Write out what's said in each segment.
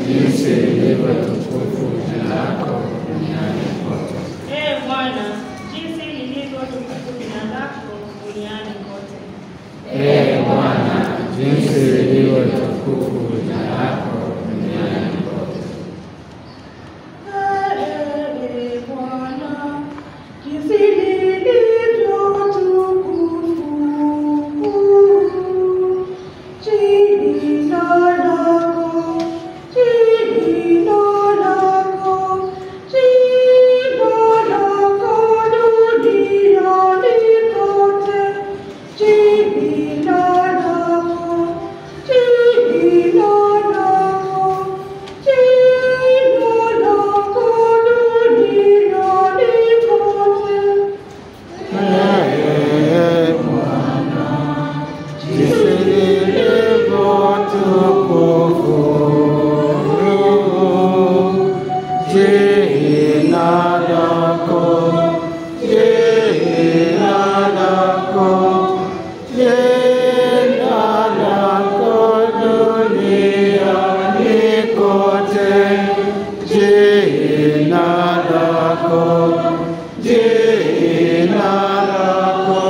jinsi lilivyo tukufu jina lako duniani kote. Ee Bwana, jinsi lilivyo tukufu jina lako duniani kote. Ee Bwana, jinsi lilivyo tukufu jina lako duniani kote. Ee Bwana, jinsi lilivyo tukufu jina lako, jina lako, jina lako duniani kote, jina lako, jina lako,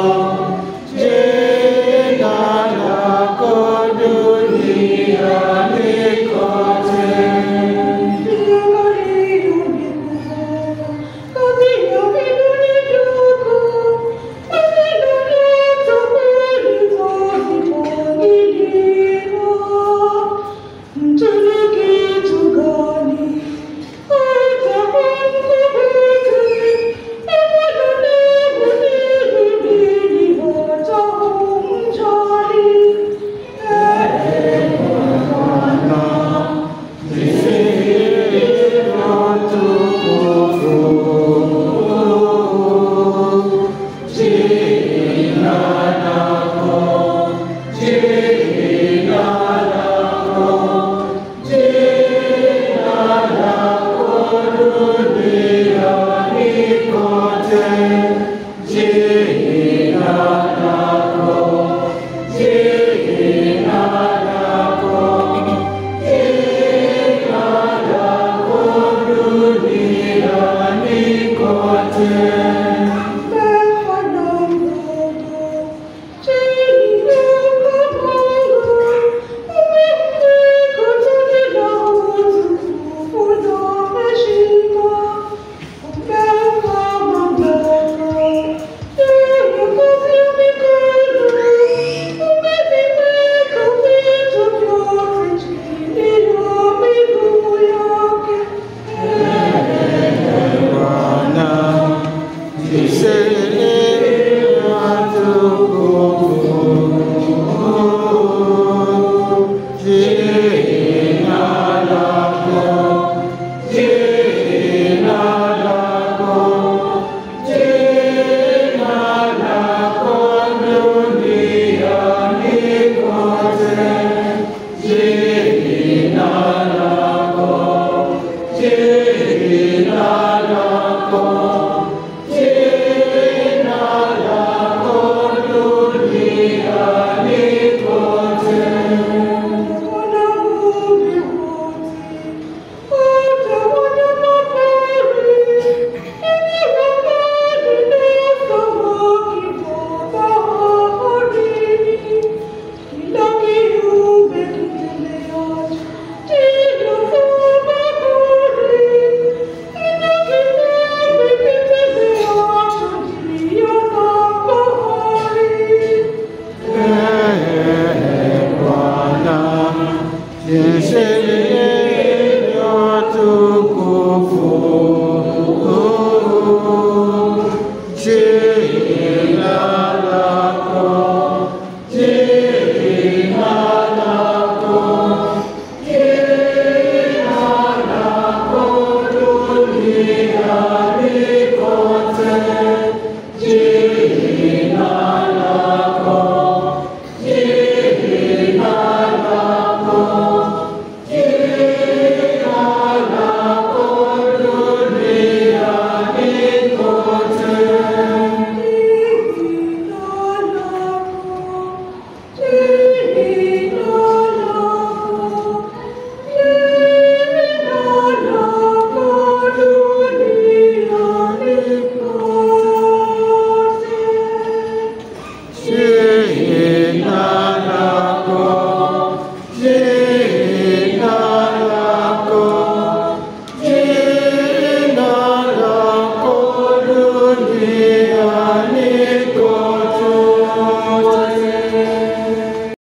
jina lako duniani kote. Ee Bwana, jinsi lilivyo tukufu jina lako, jina lako, jina lako duniani kote, jina lako, jina lako, jina lako duniani kote. Yes,